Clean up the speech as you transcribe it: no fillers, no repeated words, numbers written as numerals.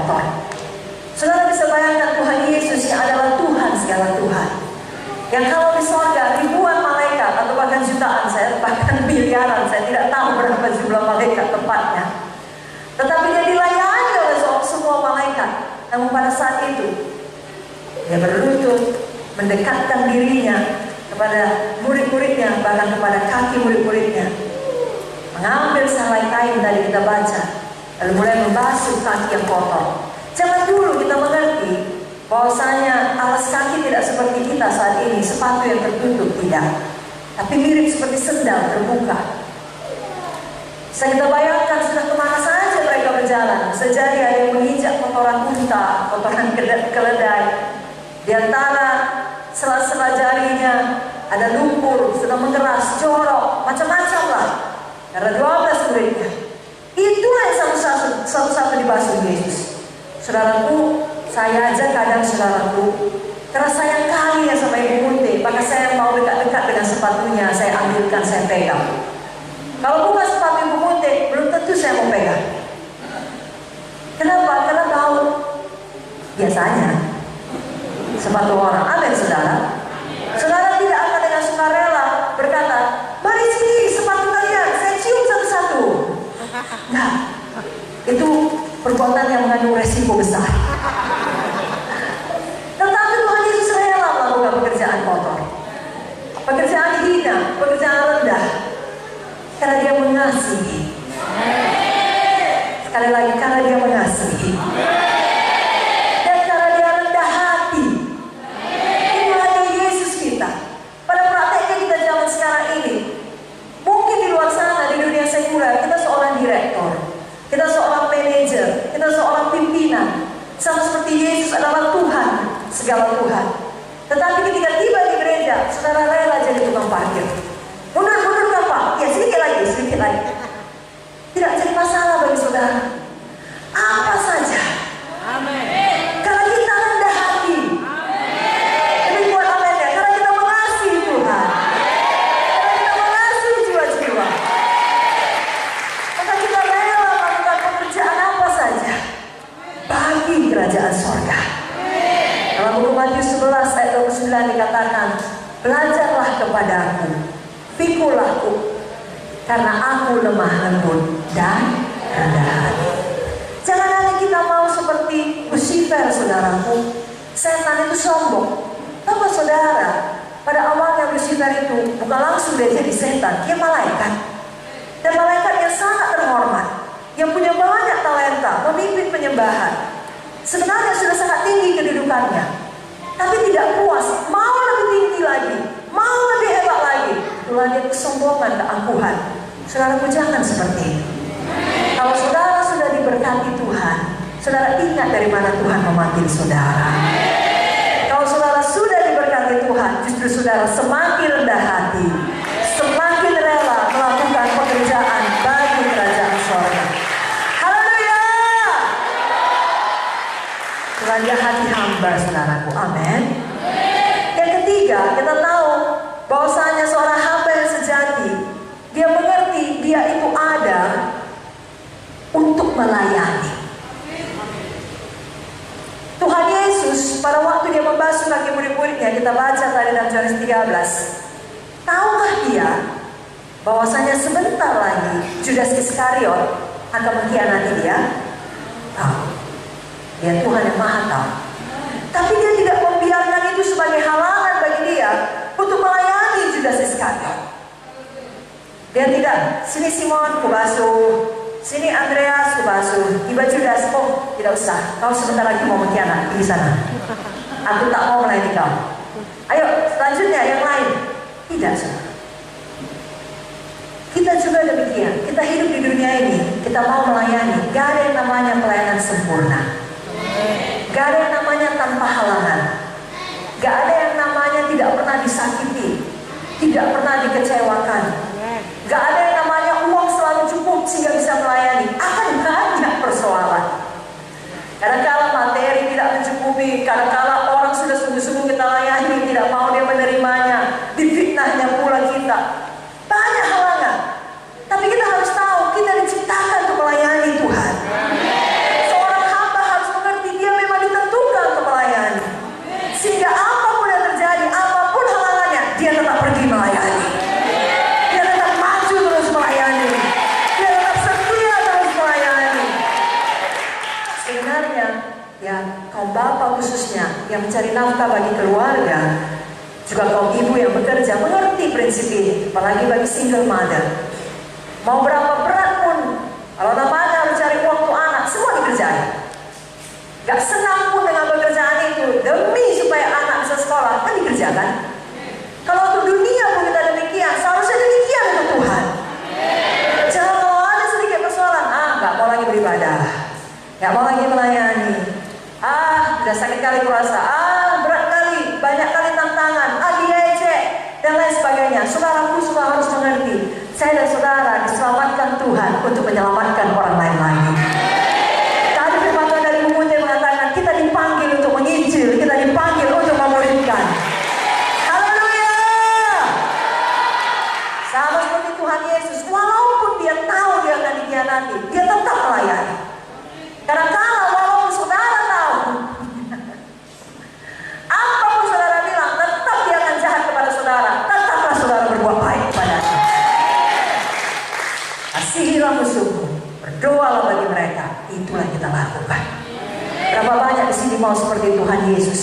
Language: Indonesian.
kotor. Saudara bisa bayangkan Tuhan Yesus yang adalah Tuhan segala Tuhan, yang kalau di sorga ribuan malaikat atau bahkan jutaan, bahkan miliaran, saya tidak tahu berapa jumlah malaikat tepatnya, tetapi dia dilayani oleh semua malaikat. Namun pada saat itu dia berlutut, mendekatkan dirinya kepada murid-muridnya, bahkan kepada kaki murid-muridnya, mengambil selai kain tadi kita baca, lalu mulai membasuh kaki yang kotor. Jangan dulu kita mengerti bahwasanya alas kaki tidak seperti kita saat ini, sepatu yang tertutup, tidak, tapi mirip seperti sendal terbuka. Saya kita bayangkan sudah kemana saja mereka berjalan. Sejari ada yang menginjak kotoran unta, kotoran keledai. Di antara sela-sela jarinya ada lumpur, sedang mengeras, jorok, macam-macam lah. Karena 12 muridnya. Itulah yang satu-satu dibasuh Yesus. Saudaraku, saya aja kadang saudaraku karena sayang kali ya sama Ibu Munte, maka saya mau dekat-dekat dengan sepatunya, saya ambilkan, saya pegang. Kalau bukan sepatu Ibu Munte, belum tentu saya mau pegang. Kenapa? Karena bau. Biasanya sepatu orang. Amin, saudara. Saudara tidak akan dengan sukarela berkata, mari sini sepatu kalian, saya cium satu-satu. Nah, itu perbuatan yang mengandung resiko besar. Tetapi Tuhan Yesus rela melakukan pekerjaan kotor, pekerjaan hina, pekerjaan rendah, karena dia mengasihi. Sekali lagi, karena dia mengasihi. Dan karena dia rendah hati. Itulah Yesus kita. Pada prakteknya kita zaman sekarang ini, mungkin di luar sana, di dunia sekuler, kita seorang direktur, kita seorang manajer, kita seorang pimpinan, sama seperti Yesus adalah Tuhan, segala Tuhan. Tetapi ketika tiba di gereja, saudara rela jadi tukang parkir. Mundur kan Pak? Ya sedikit lagi. Tidak jadi masalah bagi saudara. Apa saja. Amin. Karena kita rendah hati. Amin. Demi buat amin ya. Karena kita mengasihi Tuhan. Karena kita mengasihi jiwa-jiwa. Maka kita rela melakukan pekerjaan apa saja bagi kerajaan sorga. Dalam buku Matius 11 ayat 29 dikatakan, belajarlah kepadaku, pikulah karena aku lemah lembut dan rendah hati. Jangan hanya kita mau seperti Lucifer, saudaraku. Setan itu sombong. Tahu saudara, pada awalnya Lucifer itu bukan langsung dia jadi setan, dia malaikat. Dan malaikat yang sangat terhormat, yang punya banyak talenta, memimpin penyembahan. Sebenarnya sudah sangat tinggi kedudukannya, tapi tidak puas, mau lebih tinggi lagi, mau lebih hebat lagi. Itulah dia kesombongan, keangkuhan. Saudaraku, jangan seperti itu. Kalau saudara sudah diberkati Tuhan, saudara ingat dari mana Tuhan memanggil saudara. Kalau saudara sudah diberkati Tuhan, justru saudara semakin rendah hati, semakin rela melakukan pekerjaan bagi kerajaan sorga. Haleluya. Rendah hati hamba, saudaraku. Amin. Yang ketiga, kita tahu bahwasanya seorang hamba yang sejati, dia mengerti dia itu ada untuk melayani. Tuhan Yesus pada waktu dia membasuh kaki murid-muridnya, kita baca tadi dalam Yohanes 13. Tahukah dia bahwasanya sebentar lagi Judas Iskariot akan mengkhianati dia? Tahu. Dia Tuhan yang Maha tahu. Tapi dia tidak membiarkan itu sebagai halangan bagi dia untuk melayani Judas Iskariot. Dia tidak, sini Simon kubasuh, sini Andreas kubasuh, tiba Judas, oh tidak usah, kau sebentar lagi mau mengkhianat di sana. Aku tak mau melayani kau. Ayo selanjutnya yang lain. Tidak, saudara. Kita juga demikian. Kita hidup di dunia ini, kita mau melayani. Gak ada yang namanya pelayanan sempurna. Gak ada yang namanya tanpa halangan. Gak ada yang namanya tidak pernah disakiti, tidak pernah dikecewakan. Gak ada yang namanya uang selalu cukup sehingga bisa melayani. Akan banyak persoalan. Kadang-kala materi tidak mencukupi, kadang-kala orang sudah sungguh-sungguh kita layani, tidak mau dia menerimanya, difitnahnya pula kita. Banyak halangan. Tapi kita harus tahu, kita diciptakan untuk melayani Tuhan. Seorang hamba harus sebenarnya ya kaum bapak khususnya yang mencari nafkah bagi keluarga, juga kaum ibu yang bekerja mengerti prinsip ini, apalagi bagi single mother. Mau berapa berat pun, kalau namanya mencari uang untuk anak, semua dikerjain. Gak senang pun dengan pekerjaan itu, demi supaya anak bisa sekolah, kan dikerjakan. Kalau untuk dunia pun kita demikian, seharusnya demikian untuk Tuhan. Jangan kalau ada sedikit persoalan, gak mau lagi beribadah, gak mau lagi melayani, udah sakit kali kurasa, berat kali, banyak kali tantangan, diejek, dan lain sebagainya. Saudaraku semua harus mengerti, saya dan saudara diselamatkan Tuhan untuk menyelamatkan orang lain lagi. Tadi firman Tuhan dari buku yang mengatakan kita dipanggil untuk menginjil, kita dipanggil untuk memuridkan. Haleluya! Sama seperti Tuhan Yesus, walaupun dia tahu dia akan dikhianati, dia tetap melayani. Karena kalau walaupun saudara tahu apapun saudara bilang, tetap dia akan jahat kepada saudara, tetaplah saudara berbuat baik kepadanya. Kasihilah musuhmu, berdoalah bagi mereka, itulah kita lakukan. Berapa banyak di sini mau seperti Tuhan Yesus?